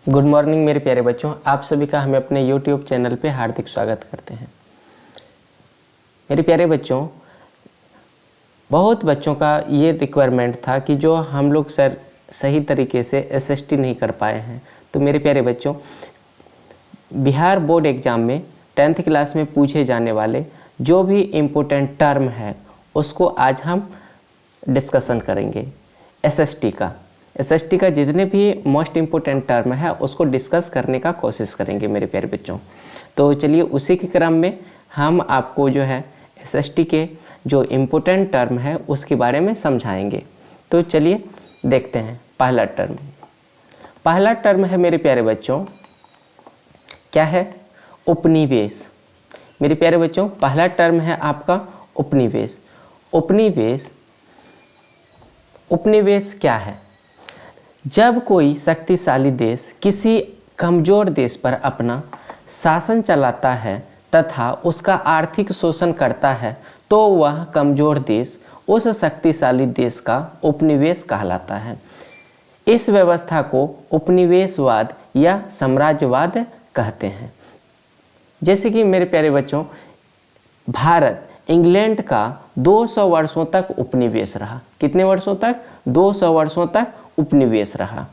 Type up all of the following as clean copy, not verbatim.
Good morning मेरे प्यारे बच्चों, आप सभी का हमें अपने YouTube चैनल पे हार्दिक स्वागत करते हैं। मेरे प्यारे बच्चों, बहुत बच्चों का ये रिक्वायरमेंट था कि जो हम लोग सर सही तरीके से SST नहीं कर पाए हैं। तो मेरे प्यारे बच्चों, बिहार बोर्ड एग्ज़ाम में 10th क्लास में पूछे जाने वाले जो भी इम्पोर्टेंट टर्म है उसको आज हम डिस्कशन करेंगे। SST का जितने भी मोस्ट इम्पोर्टेंट टर्म है उसको डिस्कस करने का कोशिश करेंगे मेरे प्यारे बच्चों। तो चलिए उसी के क्रम में हम आपको जो है SST के जो इम्पोर्टेंट टर्म है उसके बारे में समझाएंगे। तो चलिए देखते हैं। पहला टर्म है मेरे प्यारे बच्चों, क्या है? उपनिवेश। मेरे प्यारे बच्चों, पहला टर्म है आपका उपनिवेश। उपनिवेश क्या है? जब कोई शक्तिशाली देश किसी कमज़ोर देश पर अपना शासन चलाता है तथा उसका आर्थिक शोषण करता है तो वह कमज़ोर देश उस शक्तिशाली देश का उपनिवेश कहलाता है। इस व्यवस्था को उपनिवेशवाद या साम्राज्यवाद कहते हैं। जैसे कि मेरे प्यारे बच्चों, भारत इंग्लैंड का 200 वर्षों तक उपनिवेश रहा। कितने वर्षों तक? 200 वर्षों तक उपनिवेश रहा।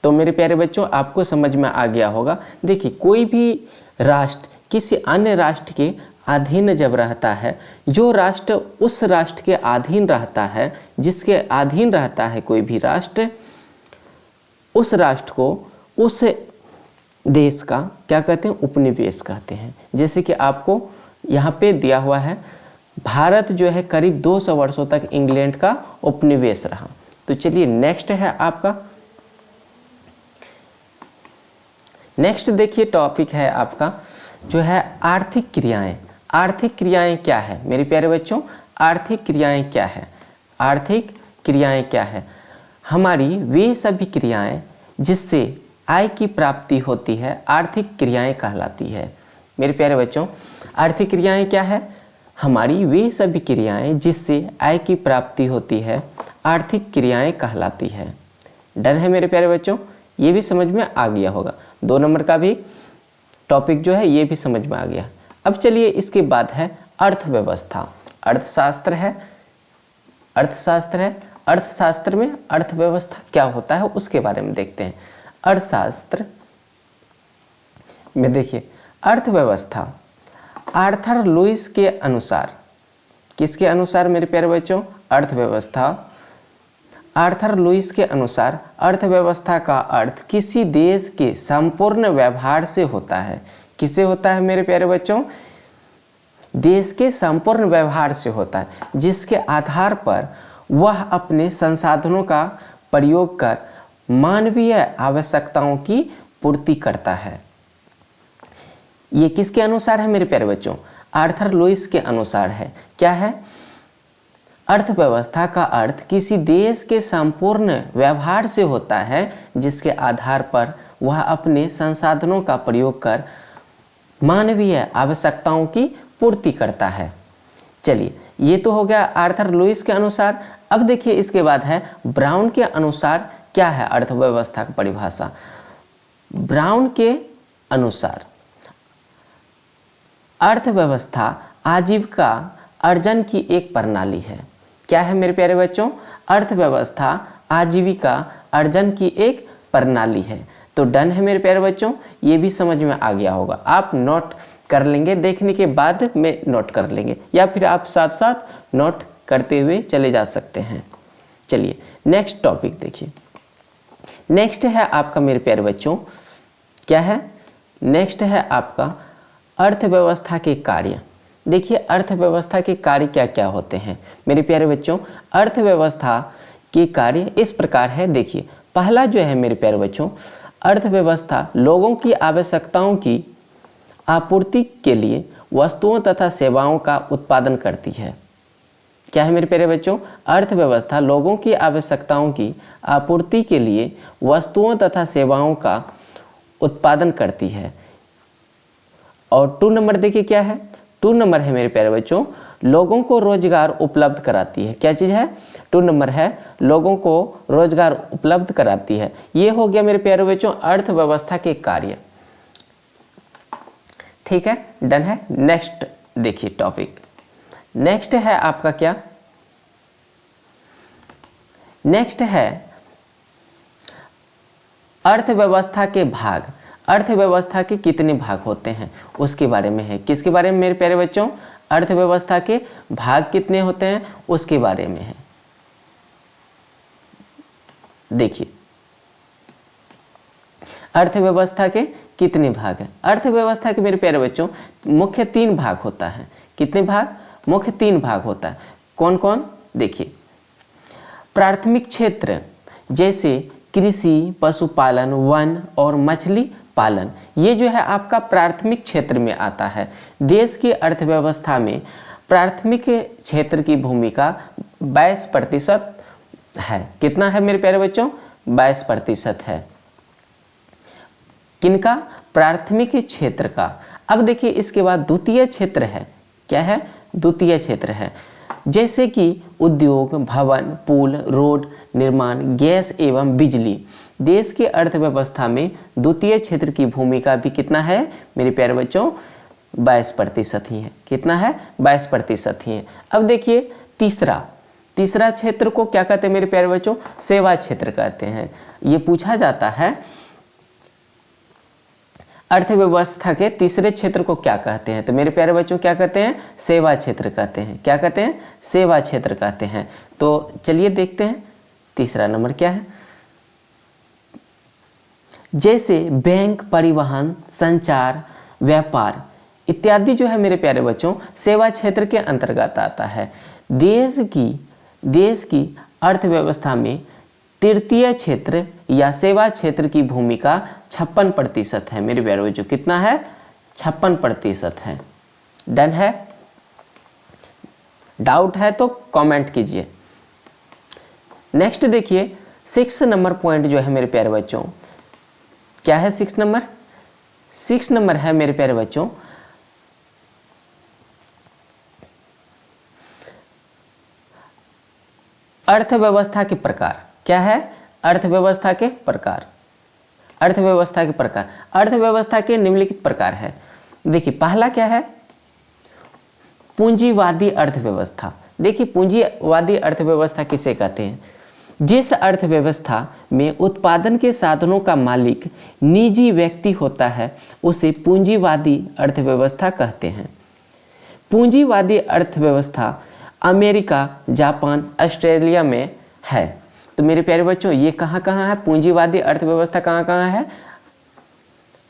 तो मेरे प्यारे बच्चों, आपको समझ में आ गया होगा। देखिए, कोई भी राष्ट्र किसी अन्य राष्ट्र के अधीन जब रहता है, जो राष्ट्र उस राष्ट्र के अधीन रहता है, जिसके अधीन रहता है कोई भी राष्ट्र, उस राष्ट्र को उस देश का क्या कहते हैं? उपनिवेश कहते हैं। जैसे कि आपको यहाँ पे दिया हुआ है, भारत जो है करीब 200 वर्षों तक इंग्लैंड का उपनिवेश रहा। तो चलिए नेक्स्ट है आपका, नेक्स्ट देखिए टॉपिक है आपका जो है आर्थिक क्रियाएं। आर्थिक क्रियाएं क्या है मेरे प्यारे बच्चों? आर्थिक क्रियाएं क्या है? आर्थिक क्रियाएं क्या है? हमारी वे सभी क्रियाएं जिससे आय की प्राप्ति होती है आर्थिक क्रियाएं कहलाती है। मेरे प्यारे बच्चों, आर्थिक क्रियाएं क्या है? हमारी वे सभी क्रियाएं जिससे आय की प्राप्ति होती है आर्थिक क्रियाएं कहलाती है। डन है मेरे प्यारे बच्चों? ये भी समझ में आ गया होगा। 2 नंबर का भी टॉपिक जो है ये भी समझ में आ गया। अब चलिए इसके बाद है अर्थव्यवस्था। अर्थशास्त्र है। अर्थशास्त्र में अर्थव्यवस्था क्या होता है उसके बारे में देखते हैं। अर्थशास्त्र में देखिए, अर्थव्यवस्था आर्थर लुईस के अनुसार, किसके अनुसार मेरे प्यारे बच्चों? अर्थव्यवस्था आर्थर लुईस के अनुसार अर्थव्यवस्था का अर्थ किसी देश के संपूर्ण व्यवहार से होता है। किससे होता है मेरे प्यारे बच्चों? देश के संपूर्ण व्यवहार से होता है, जिसके आधार पर वह अपने संसाधनों का प्रयोग कर मानवीय आवश्यकताओं की पूर्ति करता है। ये किसके अनुसार है मेरे प्यारे बच्चों? आर्थर लुईस के अनुसार है। क्या है? अर्थव्यवस्था का अर्थ किसी देश के संपूर्ण व्यवहार से होता है, जिसके आधार पर वह अपने संसाधनों का प्रयोग कर मानवीय आवश्यकताओं की पूर्ति करता है। चलिए, ये तो हो गया आर्थर लुईस के अनुसार। अब देखिए इसके बाद है ब्राउन के अनुसार क्या है अर्थव्यवस्था की परिभाषा। ब्राउन के अनुसार अर्थव्यवस्था आजीविका अर्जन की एक प्रणाली है। क्या है मेरे प्यारे बच्चों? अर्थव्यवस्था आजीविका अर्जन की एक प्रणाली है। तो डन है मेरे प्यारे बच्चों, ये भी समझ में आ गया होगा। आप नोट कर लेंगे, देखने के बाद में नोट कर लेंगे, या फिर आप साथ साथ नोट करते हुए चले जा सकते हैं। चलिए नेक्स्ट टॉपिक देखिए। नेक्स्ट है आपका मेरे प्यारे बच्चों, क्या है? नेक्स्ट है आपका अर्थव्यवस्था के कार्य। देखिए, अर्थव्यवस्था के कार्य क्या क्या होते हैं मेरे प्यारे बच्चों? अर्थव्यवस्था के कार्य इस प्रकार है। देखिए, पहला जो है मेरे प्यारे बच्चों, अर्थव्यवस्था लोगों की आवश्यकताओं की आपूर्ति के लिए वस्तुओं तथा सेवाओं का उत्पादन करती है। क्या है मेरे प्यारे बच्चों? अर्थव्यवस्था लोगों की आवश्यकताओं की आपूर्ति के लिए वस्तुओं तथा सेवाओं का उत्पादन करती है। और 2 नंबर देखिए क्या है? 2 नंबर है मेरे प्यारे बच्चों, लोगों को रोजगार उपलब्ध कराती है। क्या चीज़ है? 2 नंबर है लोगों को रोजगार उपलब्ध कराती है। ये हो गया मेरे प्यारे बच्चों अर्थव्यवस्था के कार्य। ठीक है, डन है। नेक्स्ट देखिए टॉपिक, नेक्स्ट है आपका क्या, नेक्स्ट है अर्थव्यवस्था के भाग। अर्थव्यवस्था के कितने भाग होते हैं उसके बारे में है। किसके बारे में मेरे प्यारे बच्चों, अर्थव्यवस्था के भाग कितने होते हैं उसके बारे में है। देखिए अर्थव्यवस्था के कितने भाग हैं। अर्थव्यवस्था के मेरे प्यारे बच्चों मुख्य 3 भाग होता है। कितने भाग, मुख्य 3 भाग होता है। कौन कौन, देखिए प्राथमिक क्षेत्र जैसे कृषि, पशुपालन, वन और मछली पालन, ये जो है आपका प्राथमिक क्षेत्र में आता है। देश की अर्थव्यवस्था में प्राथमिक क्षेत्र की भूमिका 22% है। कितना है मेरे प्यारे बच्चों, 22% है। किनका, प्राथमिक क्षेत्र का। अब देखिए इसके बाद द्वितीय क्षेत्र है। क्या है, द्वितीय क्षेत्र है जैसे कि उद्योग, भवन, पुल, रोड निर्माण, गैस एवं बिजली। देश की अर्थव्यवस्था में द्वितीय क्षेत्र की भूमिका भी कितना है मेरे प्यारे बच्चों, 22% ही है। कितना है, 22% ही है। अब देखिए तीसरा क्षेत्र को क्या कहते हैं मेरे प्यारे बच्चों, सेवा क्षेत्र कहते हैं। ये पूछा जाता है अर्थव्यवस्था के तीसरे क्षेत्र को क्या कहते हैं, तो मेरे प्यारे बच्चों क्या कहते हैं, सेवा क्षेत्र कहते हैं। क्या कहते हैं, सेवा क्षेत्र कहते हैं। तो चलिए देखते हैं तीसरा नंबर क्या है। जैसे बैंक, परिवहन, संचार, व्यापार इत्यादि जो है मेरे प्यारे बच्चों सेवा क्षेत्र के अंतर्गत आता है। देश की अर्थव्यवस्था में तृतीय क्षेत्र या सेवा क्षेत्र की भूमिका 56% है मेरे प्यारे बच्चों। कितना है, 56% है। डन है, डाउट है तो कमेंट कीजिए। नेक्स्ट देखिए 6 नंबर पॉइंट जो है मेरे प्यारे बच्चों, क्या है 6 नंबर, 6 नंबर है मेरे प्यारे बच्चों अर्थव्यवस्था के प्रकार। क्या है, अर्थव्यवस्था के प्रकार। अर्थव्यवस्था के प्रकार, अर्थव्यवस्था के निम्नलिखित प्रकार है। देखिए पहला क्या है, पूंजीवादी अर्थव्यवस्था। देखिए पूंजीवादी अर्थव्यवस्था किसे कहते हैं, जिस अर्थव्यवस्था में उत्पादन के साधनों का मालिक निजी व्यक्ति होता है उसे पूंजीवादी अर्थव्यवस्था कहते हैं। पूंजीवादी अर्थव्यवस्था अमेरिका, जापान, ऑस्ट्रेलिया में है। तो मेरे प्यारे बच्चों ये कहाँ कहाँ है, पूंजीवादी अर्थव्यवस्था कहाँ कहाँ है,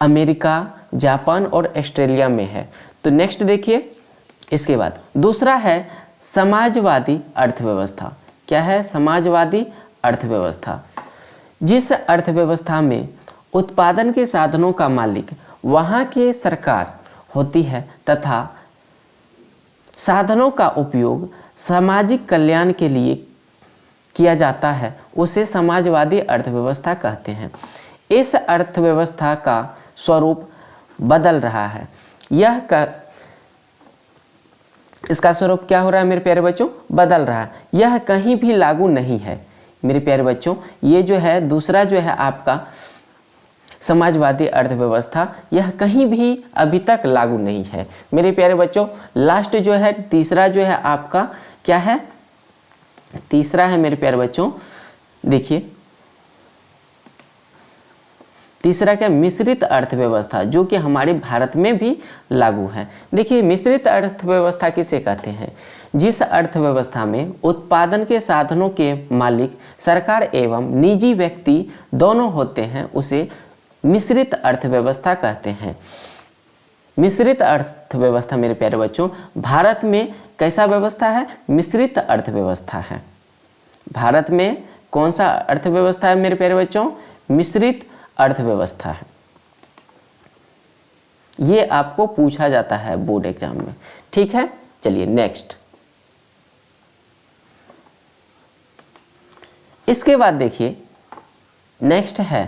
अमेरिका, जापान और ऑस्ट्रेलिया में है। तो नेक्स्ट देखिए इसके बाद दूसरा है समाजवादी अर्थव्यवस्था। क्या है, समाजवादी अर्थव्यवस्था, जिस अर्थव्यवस्था में उत्पादन के साधनों का मालिक वहाँ की सरकार होती है तथा साधनों का उपयोग सामाजिक कल्याण के लिए किया जाता है उसे समाजवादी अर्थव्यवस्था कहते हैं। इस अर्थव्यवस्था का स्वरूप बदल रहा है। इसका स्वरूप क्या हो रहा है मेरे प्यारे बच्चों, बदल रहा है। यह कहीं भी लागू नहीं है मेरे प्यारे बच्चों। ये जो है दूसरा जो है आपका समाजवादी अर्थव्यवस्था, यह कहीं भी अभी तक लागू नहीं है मेरे प्यारे बच्चों। लास्ट जो है तीसरा जो है आपका क्या है, तीसरा है मेरे प्यारे बच्चों, देखिए तीसरा क्या, मिश्रित अर्थव्यवस्था, जो कि हमारे भारत में भी लागू है। देखिए मिश्रित अर्थव्यवस्था किसे कहते हैं, जिस अर्थव्यवस्था में उत्पादन के साधनों के मालिक सरकार एवं निजी व्यक्ति दोनों होते हैं उसे मिश्रित अर्थव्यवस्था कहते हैं। मिश्रित अर्थव्यवस्था मेरे प्यारे बच्चों भारत में कैसा व्यवस्था है, मिश्रित अर्थव्यवस्था है। भारत में कौन सा अर्थव्यवस्था है मेरे प्यारे बच्चों, मिश्रित अर्थव्यवस्था है। ये आपको पूछा जाता है बोर्ड एग्जाम में। ठीक है, चलिए नेक्स्ट। इसके बाद देखिए नेक्स्ट है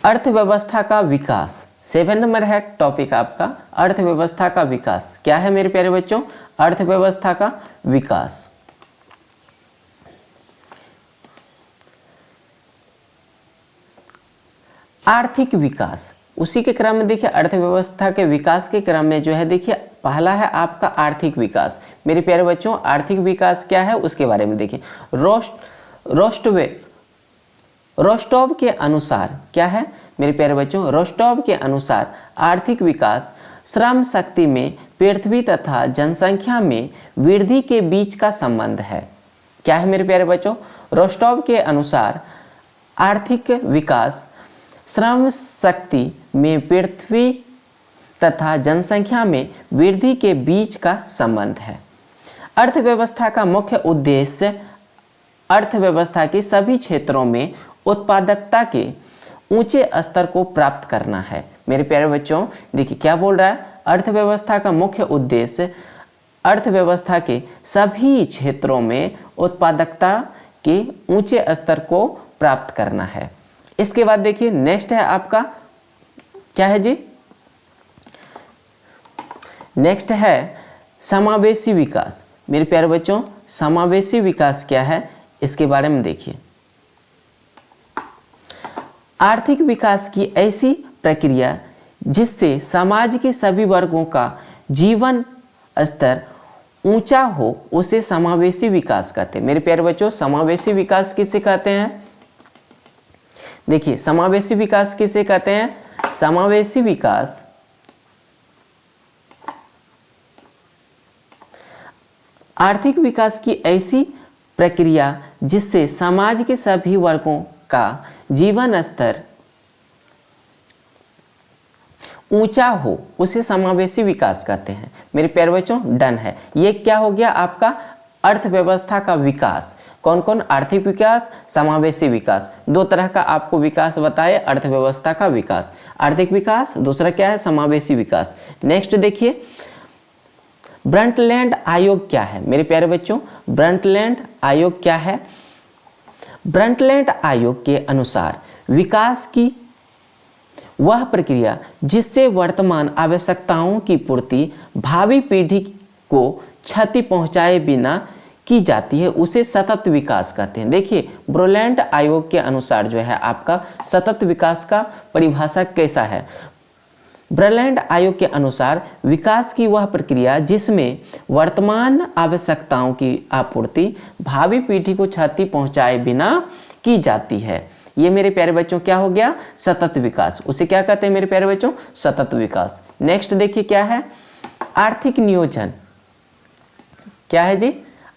अर्थव्यवस्था का विकास 7 नंबर है टॉपिक आपका अर्थव्यवस्था का विकास। क्या है मेरे प्यारे बच्चों? अर्थव्यवस्था का विकास। आर्थिक विकास, उसी के क्रम में देखिए अर्थव्यवस्था के विकास के क्रम में जो है देखिए पहला है आपका आर्थिक विकास। मेरे प्यारे बच्चों आर्थिक विकास क्या है उसके बारे में देखिए। रोस्टोव के अनुसार क्या है मेरे प्यारे बच्चों? रोस्टोव के अनुसार आर्थिक विकास श्रम शक्ति में पृथ्वी तथा जनसंख्या में वृद्धि के बीच का संबंध है। क्या है मेरे प्यारे बच्चों? रोस्टोव के अनुसार आर्थिक विकास श्रम शक्ति में पृथ्वी तथा जनसंख्या में वृद्धि के बीच का संबंध है। अर्थव्यवस्था का मुख्य उद्देश्य अर्थव्यवस्था के सभी क्षेत्रों में उत्पादकता के ऊंचे स्तर को प्राप्त करना है। मेरे प्यारे बच्चों देखिए क्या बोल रहा है? अर्थव्यवस्था का मुख्य उद्देश्य अर्थव्यवस्था के सभी क्षेत्रों में उत्पादकता के ऊंचे स्तर को प्राप्त करना है। इसके बाद देखिए नेक्स्ट है आपका क्या है जी? नेक्स्ट है समावेशी विकास। मेरे प्यारे बच्चों समावेशी विकास क्या है इसके बारे में देखिए। आर्थिक विकास की ऐसी प्रक्रिया जिससे समाज के सभी वर्गों का जीवन स्तर ऊंचा हो उसे समावेशी विकास कहते हैं। मेरे प्यारे बच्चों समावेशी विकास किसे कहते हैं? देखिए समावेशी विकास किसे कहते हैं? समावेशी विकास आर्थिक विकास की ऐसी प्रक्रिया जिससे समाज के सभी वर्गों का जीवन स्तर ऊंचा हो उसे समावेशी विकास कहते हैं। मेरे प्यारे बच्चों डन है। ये क्या हो गया आपका? अर्थव्यवस्था का विकास। कौन कौन? आर्थिक विकास, समावेशी विकास। दो तरह का आपको विकास बताए अर्थव्यवस्था का विकास। आर्थिक विकास, दूसरा क्या है? समावेशी विकास। नेक्स्ट देखिए ब्रंटलैंड आयोग क्या है? मेरे प्यारे बच्चों ब्रंटलैंड आयोग क्या है? ब्रंटलैंड आयोग के अनुसार विकास की वह प्रक्रिया जिससे वर्तमान आवश्यकताओं की पूर्ति भावी पीढ़ी को क्षति पहुंचाए बिना की जाती है उसे सतत विकास कहते हैं। देखिए ब्रंटलैंड आयोग के अनुसार जो है आपका सतत विकास का परिभाषा कैसा है? ब्रंटलैंड आयोग के अनुसार विकास की वह प्रक्रिया जिसमें वर्तमान आवश्यकताओं की आपूर्ति भावी पीढ़ी को क्षति पहुंचाए बिना की जाती है। ये मेरे प्यारे बच्चों क्या हो गया? सतत विकास। उसे क्या कहते हैं मेरे प्यारे बच्चों? सतत विकास। नेक्स्ट देखिए क्या है? आर्थिक नियोजन। क्या है जी?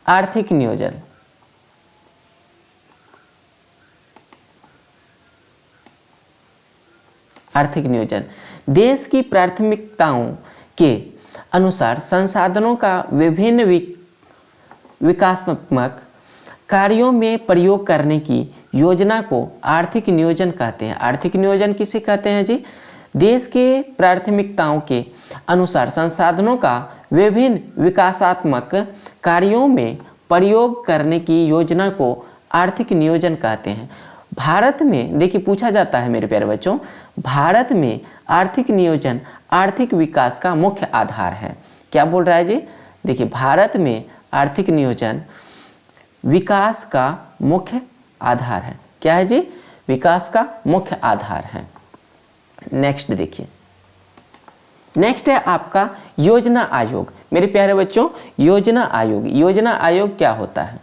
आर्थिक नियोजन। आर्थिक नियोजन देश की प्राथमिकताओं के अनुसार संसाधनों का विभिन्न विकासात्मक कार्यों में प्रयोग करने की योजना को आर्थिक नियोजन कहते हैं। आर्थिक नियोजन किसे कहते हैं जी? देश के प्राथमिकताओं के अनुसार संसाधनों का विभिन्न विकासात्मक कार्यों में प्रयोग करने की योजना को आर्थिक नियोजन कहते हैं। भारत में देखिए पूछा जाता है मेरे प्यारे बच्चों, भारत में आर्थिक नियोजन आर्थिक विकास का मुख्य आधार है। क्या बोल रहा है जी? देखिए भारत में आर्थिक नियोजन विकास का मुख्य आधार है। क्या है जी? विकास का मुख्य आधार है। नेक्स्ट देखिए, नेक्स्ट है आपका योजना आयोग। मेरे प्यारे बच्चों योजना आयोग, योजना आयोग क्या होता है?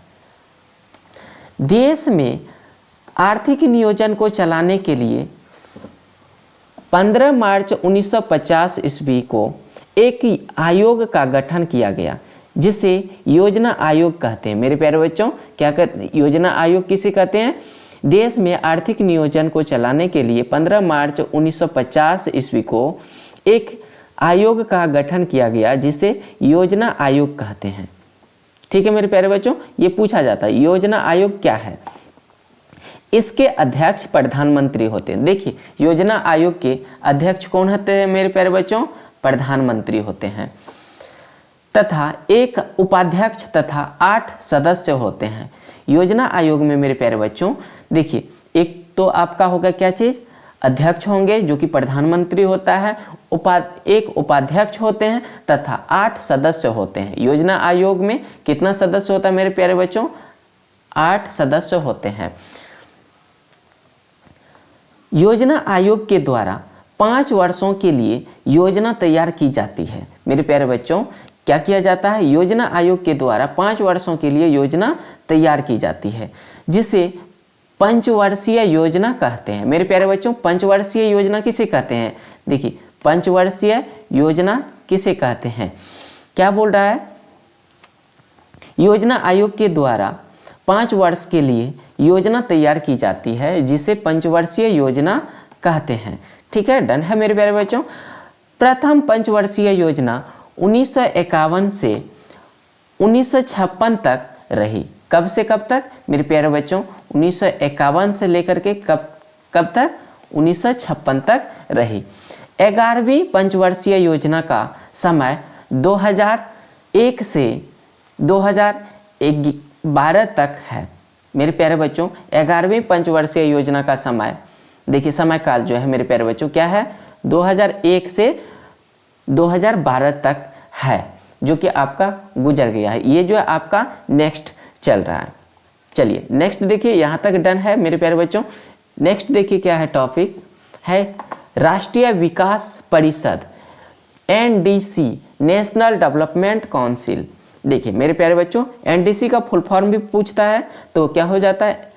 देश में आर्थिक नियोजन को चलाने के लिए 15 मार्च 1950 ईस्वी को एक आयोग का गठन किया गया जिसे योजना आयोग कहते हैं। मेरे प्यारे बच्चों क्या कहते हैं? योजना आयोग किसे कहते हैं? देश में आर्थिक नियोजन को चलाने के लिए 15 मार्च 1950 ईस्वी को एक आयोग का गठन किया गया जिसे योजना आयोग कहते हैं। ठीक है मेरे प्यारे बच्चों, ये पूछा जाता है योजना आयोग क्या है। इसके अध्यक्ष प्रधानमंत्री होते हैं। देखिए योजना आयोग के अध्यक्ष कौन होते हैं मेरे प्यारे बच्चों? प्रधानमंत्री होते हैं तथा एक उपाध्यक्ष तथा 8 सदस्य होते हैं। योजना आयोग में मेरे प्यारे बच्चों देखिए एक तो आपका होगा क्या चीज़? अध्यक्ष होंगे जो कि प्रधानमंत्री होता है, एक उपाध्यक्ष होते हैं तथा 8 सदस्य होते हैं। योजना आयोग में कितना सदस्य होता है मेरे प्यारे बच्चों? 8 सदस्य होते हैं। योजना आयोग के द्वारा 5 वर्षों के लिए योजना तैयार की जाती है। मेरे प्यारे बच्चों, क्या किया जाता है? योजना आयोग के द्वारा 5 वर्षों के लिए योजना तैयार की जाती है, जिसे पंचवर्षीय योजना कहते हैं। मेरे प्यारे बच्चों, पंचवर्षीय योजना किसे कहते हैं? देखिए, पंचवर्षीय योजना किसे कहते हैं? क्या बोल रहा है? योजना आयोग के द्वारा 5 वर्ष के लिए योजना तैयार की जाती है, जिसे पंचवर्षीय योजना कहते हैं। ठीक है, डन है मेरे प्यारे बच्चों। प्रथम पंचवर्षीय योजना 1951 से 1956 तक रही। कब से कब तक मेरे प्यारे बच्चों? 1951 से लेकर के कब तक? 1956 तक रही। 11वीं पंचवर्षीय योजना का समय 2001 से 2012 तक है। मेरे प्यारे बच्चों, 11वीं पंचवर्षीय योजना का समय, देखिए समय काल जो है मेरे प्यारे बच्चों क्या है? 2001 से 2012 तक है, जो कि आपका गुजर गया है। ये जो है आपका नेक्स्ट चल रहा है। चलिए नेक्स्ट देखिए, यहाँ तक डन है मेरे प्यारे बच्चों। नेक्स्ट देखिए क्या है, टॉपिक है राष्ट्रीय विकास परिषद, NDC, नेशनल डेवलपमेंट काउंसिल। देखिए मेरे प्यारे बच्चों, NDC का फुल फॉर्म भी पूछता है तो क्या हो जाता है?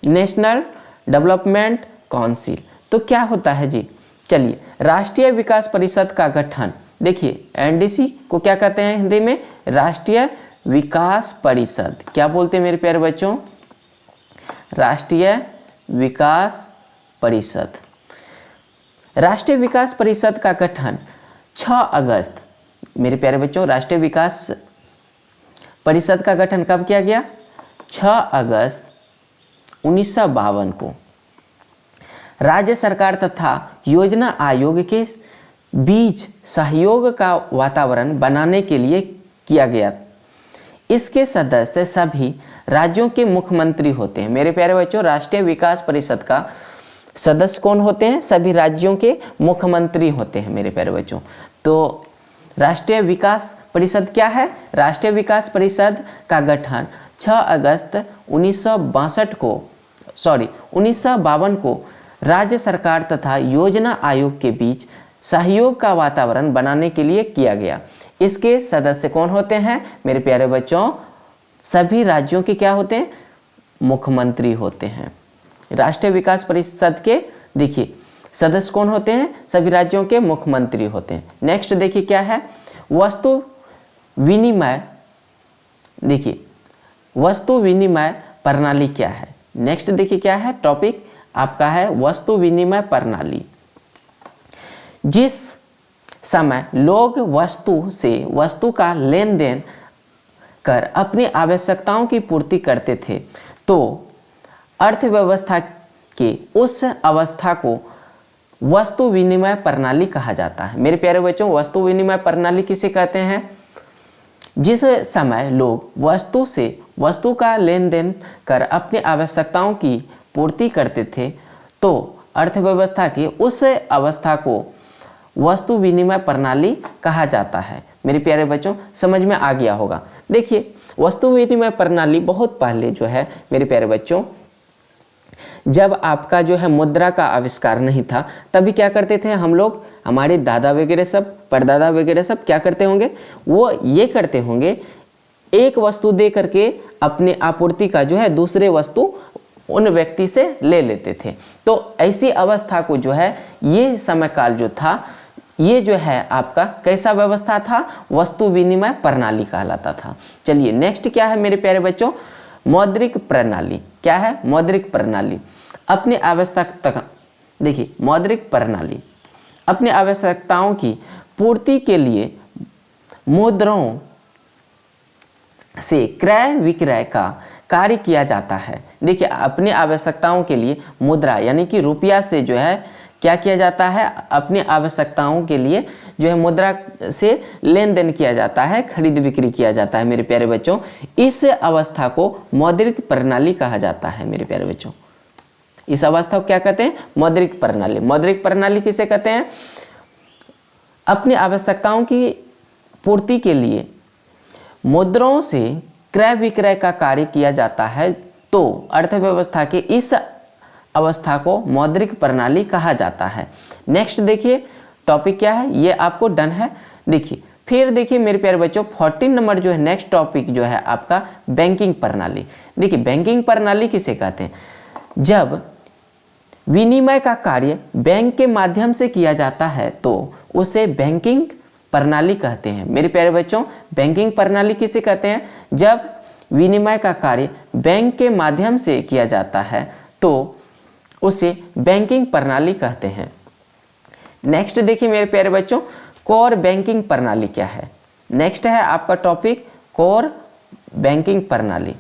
National development council. तो क्या होता है जी? चलिए, राष्ट्रीय विकास परिषद का गठन, देखिए NDC को क्या कहते हैं हिंदी में? राष्ट्रीय विकास परिषद। क्या बोलते हैं मेरे प्यारे बच्चों? राष्ट्रीय विकास परिषद। राष्ट्रीय विकास परिषद का गठन 6 अगस्त, मेरे प्यारे बच्चों, राष्ट्रीय विकास परिषद का गठन कब किया गया? 6 अगस्त 1952 को। राज्य सरकार तथा योजना आयोग के बीच सहयोग का वातावरण बनाने के लिए किया गया। इसके सदस्य सभी राज्यों के मुख्यमंत्री होते हैं। मेरे प्यारे बच्चों, राष्ट्रीय विकास परिषद का सदस्य कौन होते हैं? सभी राज्यों के मुख्यमंत्री होते हैं मेरे प्यारे बच्चों। तो राष्ट्रीय विकास परिषद क्या है? राष्ट्रीय विकास परिषद का गठन 6 अगस्त 1952 को राज्य सरकार तथा योजना आयोग के बीच सहयोग का वातावरण बनाने के लिए किया गया। इसके सदस्य कौन होते हैं मेरे प्यारे बच्चों? सभी राज्यों के क्या होते हैं? मुख्यमंत्री होते हैं। राष्ट्रीय विकास परिषद के देखिए सदस्य कौन होते हैं? सभी राज्यों के मुख्यमंत्री होते हैं। नेक्स्ट देखिए क्या है? वस्तु विनिमय। देखिए वस्तु विनिमय प्रणाली क्या है? नेक्स्ट देखिए क्या है, टॉपिक आपका है वस्तु विनिमय प्रणाली। जिस समय लोग वस्तु से वस्तु का लेन देन कर अपनी आवश्यकताओं की पूर्ति करते थे, तो अर्थव्यवस्था के उस अवस्था को वस्तु विनिमय प्रणाली कहा जाता है। मेरे प्यारे बच्चों, वस्तु विनिमय प्रणाली किसे कहते हैं? जिस समय लोग वस्तु से वस्तु का लेन देन कर अपनी आवश्यकताओं की पूर्ति करते थे, तो अर्थव्यवस्था की उस अवस्था को वस्तु विनिमय प्रणाली कहा जाता है। मेरे प्यारे बच्चों, समझ में आ गया होगा। देखिए वस्तु विनिमय प्रणाली बहुत पहले जो है मेरे प्यारे बच्चों, जब आपका जो है मुद्रा का आविष्कार नहीं था, तभी क्या करते थे हम लोग, हमारे दादा वगैरह सब, परदादा वगैरह सब क्या करते होंगे? वो ये करते होंगे, एक वस्तु दे करके अपनी आपूर्ति का जो है दूसरे वस्तु उन व्यक्ति से ले लेते थे। तो ऐसी अवस्था को जो है, ये समय काल जो था, ये जो है आपका कैसा व्यवस्था था? वस्तु विनिमय प्रणाली कहलाता था। चलिए नेक्स्ट क्या है मेरे प्यारे बच्चों? मौद्रिक प्रणाली। क्या है? मौद्रिक प्रणाली। अपनी आवश्यकता, देखिए मौद्रिक प्रणाली अपनी आवश्यकताओं की पूर्ति के लिए मुद्राओं से क्रय विक्रय का कार्य किया जाता है। देखिए अपनी आवश्यकताओं के लिए मुद्रा यानी कि रुपया से जो है क्या किया जाता है? अपनी आवश्यकताओं के लिए जो है मुद्रा से लेन देन किया जाता है, खरीद बिक्री किया जाता है। मेरे प्यारे बच्चों, इस अवस्था को मौद्रिक प्रणाली कहा जाता है। मेरे प्यारे बच्चों, इस अवस्था को क्या कहते हैं? मौद्रिक प्रणाली। मौद्रिक प्रणाली किसे कहते हैं? अपनी आवश्यकताओं की पूर्ति के लिए मुद्राओं से क्रय विक्रय का कार्य किया जाता है, तो अर्थव्यवस्था के इस अवस्था को मौद्रिक प्रणाली कहा जाता है। नेक्स्ट देखिए टॉपिक क्या है, ये आपको डन है। देखिए फिर देखिए मेरे प्यारे बच्चों 14 नंबर जो है नेक्स्ट टॉपिक जो है आपका बैंकिंग प्रणाली। देखिए बैंकिंग प्रणाली किसे कहते हैं? जब विनिमय का कार्य बैंक के माध्यम से किया जाता है तो उसे बैंकिंग प्रणाली कहते हैं। मेरे प्यारे बच्चों बैंकिंग प्रणाली किसे कहते हैं? जब विनिमय का कार्य बैंक के माध्यम से किया जाता है तो उसे बैंकिंग प्रणाली कहते हैं। नेक्स्ट देखिए मेरे प्यारे बच्चों कोर बैंकिंग प्रणाली क्या है? नेक्स्ट है आपका टॉपिक कोर बैंकिंग प्रणाली।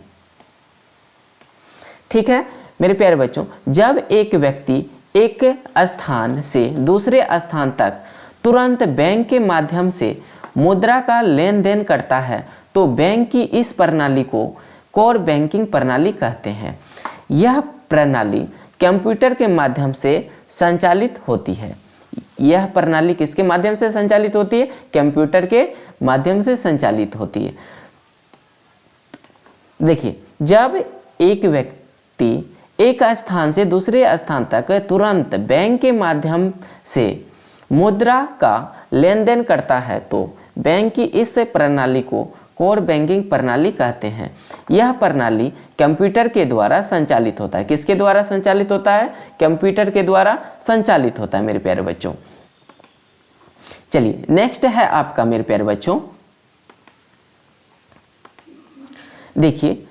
ठीक है मेरे प्यारे बच्चों, जब एक व्यक्ति एक स्थान से दूसरे स्थान तक तुरंत बैंक के माध्यम से मुद्रा का लेन देन करता है तो बैंक की इस प्रणाली को कोर बैंकिंग प्रणाली कहते हैं। यह प्रणाली कंप्यूटर के माध्यम से संचालित होती है। यह प्रणाली किसके माध्यम से संचालित होती है? कंप्यूटर के माध्यम से संचालित होती है। देखिए जब एक व्यक्ति एक स्थान से दूसरे स्थान तक तुरंत बैंक के माध्यम से मुद्रा का लेन देन करता है तो बैंक की इस प्रणाली को कोर बैंकिंग प्रणाली कहते हैं। यह प्रणाली कंप्यूटर के द्वारा संचालित होता है। किसके द्वारा संचालित होता है? कंप्यूटर के द्वारा संचालित होता है मेरे प्यारे बच्चों। चलिए नेक्स्ट है आपका मेरे प्यारे बच्चों, देखिए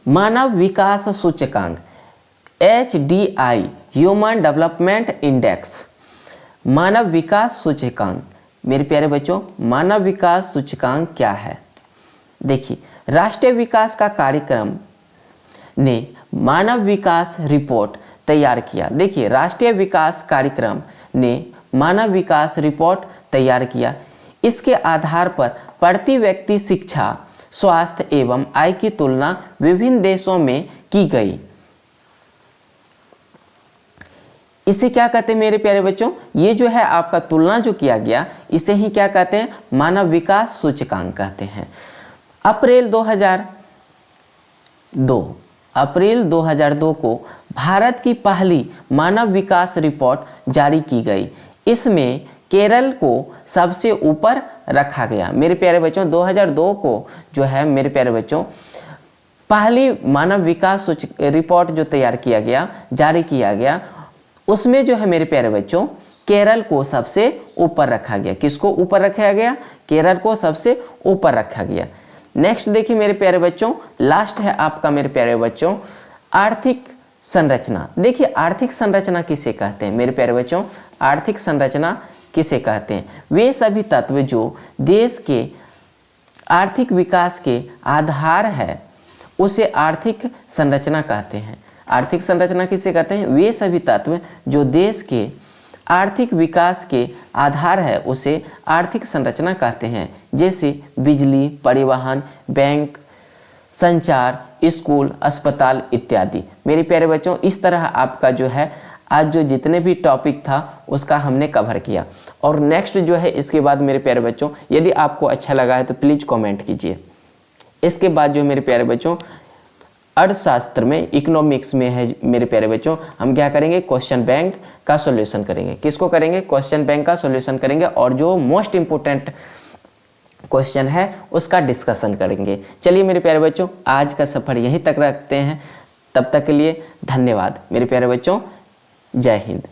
मानव विकास सूचकांक HDI ह्यूमन डेवलपमेंट इंडेक्स। मानव विकास सूचकांक मेरे प्यारे बच्चों मानव विकास सूचकांक क्या है? देखिए राष्ट्रीय विकास का कार्यक्रम ने मानव विकास रिपोर्ट तैयार किया। देखिए राष्ट्रीय विकास कार्यक्रम ने मानव विकास रिपोर्ट तैयार किया। इसके आधार पर प्रति व्यक्ति शिक्षा, स्वास्थ्य एवं आय की तुलना विभिन्न देशों में की गई। इसे क्या कहते हैं मेरे प्यारे बच्चों? ये जो है आपका तुलना जो किया गया इसे ही क्या कहते हैं? मानव विकास सूचकांक कहते हैं। अप्रैल 2002 को भारत की पहली मानव विकास रिपोर्ट जारी की गई। इसमें केरल को सबसे ऊपर रखा गया। मेरे प्यारे बच्चों 2002 को जो है मेरे प्यारे बच्चों पहली मानव विकास रिपोर्ट जो तैयार किया गया, जारी किया गया, उसमें जो है मेरे प्यारे बच्चों केरल को सबसे ऊपर रखा गया। किसको ऊपर रखा गया? केरल को सबसे ऊपर रखा गया। नेक्स्ट देखिए मेरे प्यारे बच्चों लास्ट है आपका मेरे प्यारे बच्चों आर्थिक संरचना। देखिए आर्थिक संरचना किसे कहते हैं मेरे प्यारे बच्चों? आर्थिक संरचना किसे कहते हैं? वे सभी तत्व जो देश के आर्थिक विकास के आधार है उसे आर्थिक संरचना कहते हैं। आर्थिक संरचना किसे कहते हैं? वे सभी तत्व जो देश के आर्थिक विकास के आधार है उसे आर्थिक संरचना कहते हैं। जैसे बिजली, परिवहन, बैंक, संचार, स्कूल, अस्पताल इत्यादि। मेरे प्यारे बच्चों इस तरह आपका जो है आज जो जितने भी टॉपिक था उसका हमने कवर किया। और नेक्स्ट जो है इसके बाद मेरे प्यारे बच्चों यदि आपको अच्छा लगा है तो प्लीज़ कमेंट कीजिए। इसके बाद जो मेरे प्यारे बच्चों अर्थशास्त्र में इकोनॉमिक्स में है मेरे प्यारे बच्चों हम क्या करेंगे? क्वेश्चन बैंक का सॉल्यूशन करेंगे। किसको करेंगे? क्वेश्चन बैंक का सॉल्यूशन करेंगे और जो मोस्ट इंपोर्टेंट क्वेश्चन है उसका डिस्कशन करेंगे। चलिए मेरे प्यारे बच्चों आज का सफ़र यहीं तक रखते हैं। तब तक के लिए धन्यवाद मेरे प्यारे बच्चों। जय हिंद।